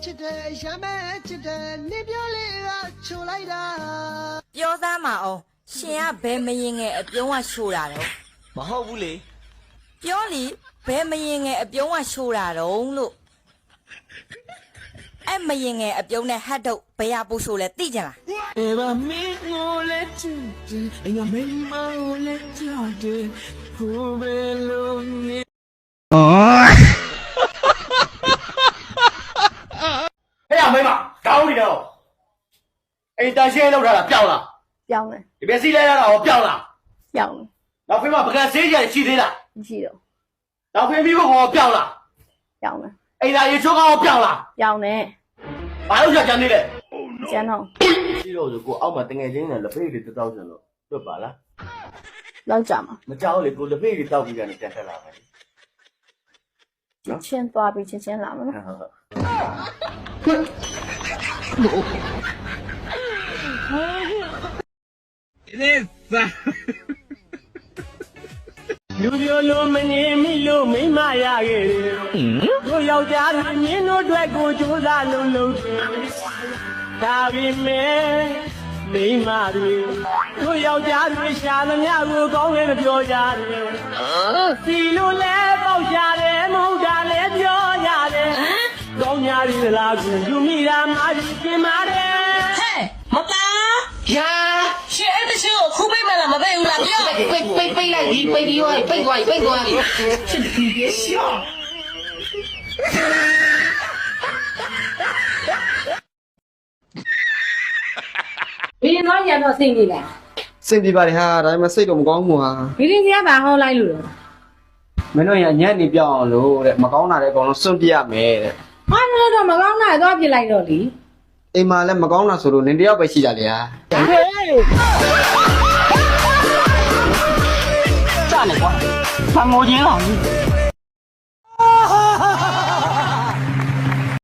ချစ်တယ်ရမ်းချစ်တယ်နေပြောလေးကချိုလိုက်တာ ပြောသားမအောင်ရှင်ကဘယ်မရင်ငယ်အပြုံးကရှိုးတာတော့ မဟုတ်ဘူးလေ ပြောလီဘယ်မရင်ငယ်အပြုံးကရှိုးတာတော့လို့အဲ့မရင်ငယ်အပြုံးနဲ့ဟတ်တော့ဘယ်ရပူရှိုးလဲသိကြလား အေးပါမင်းကိုလက်ချစ်တယ်အင်္ဂမင်းမကိုလက်ချစ်တယ်ဟိုဘယ်လိုနေ ဟဲ့ရမိမကောင်းနေတော့အိမ်တန်ရှင်းလောက်ထားတာပြောင်းလား ပြောင်းတယ် ဒီပစ္စည်းလဲရတာဟောပြောင်းလား ပြောင်းတယ် နောက်ဖေးမပကံဆေးကြရှိသေးလား မရှိတော့ နောက်ဖေးပြီးဖို့ဟောပြောင်းလား ပြောင်းတယ် အိမ်သာရေချိုးကောင်းဟောပြောင်းလား ပြောင်းတယ် ဘာလို့ကြံနေလဲ ကျန်တော့ ရှိတော့ဆိုကိုအောက်မှာတငယ်ချင်းနဲ့လက်ဖေးတွေတောက်ချင်လို့တွတ်ပါလား လောက်ကြမှာ မကြောက်လေကိုလက်ဖေးတွေတောက်ပြီးကနေကန်တက်လာမယ် ချင်းသွားပြီးချင်းလာမှာနော် လူပြောလို့မငြင်းမိလို့မိမရခဲ့တယ်တို့ယောက်ျားတွေမြင်းတို့အတွက်ကိုကြိုးစားလုံးလုံးဒါပေမဲ့မိမတွေတို့ယောက်ျားတွေရှာသမျှကိုကောင်းတယ်ပြောကြတယ်စီလို့လဲပေါက်ရှာတယ်မဟုတ်တာလဲပြောကြတယ်ကောင်းညာရီလားကိုယူမိတာမာရှင်ပါတယ် ဟဲ့မသားယာရှင်းအဲ့တရှိကိုခုပိတ်မလားမပိတ်ဘူးလားပြောပိတ်လိုက်ဒီပိတ်ပြီးရောပိတ်သွားပြီချစ်ဒီရဲ့ရှောဘယ်တော့ရတော့စိတ်နေလဲ စိတ်ပြပါတယ်ဟာဒါပေမဲ့စိတ်တော့မကောင်းဘူးဟာ ဘီရင်ကြီးကဘာဟောလိုက်လို့လဲ မင်းတို့ရညံ့နေပြောင်းအောင်လို့တဲ့မကောင်းတာလည်းအကုန်လုံးစွန့်ပြရမယ်တဲ့ ဟာတော့မကောင်းတာတော့ပြလိုက်တော့လी အိမ်မှာလည်းမကောင်းတာဆိုလို့နင်တယောက်ပဲရှိကြလေဟာ 炸了我，翻我肩膀。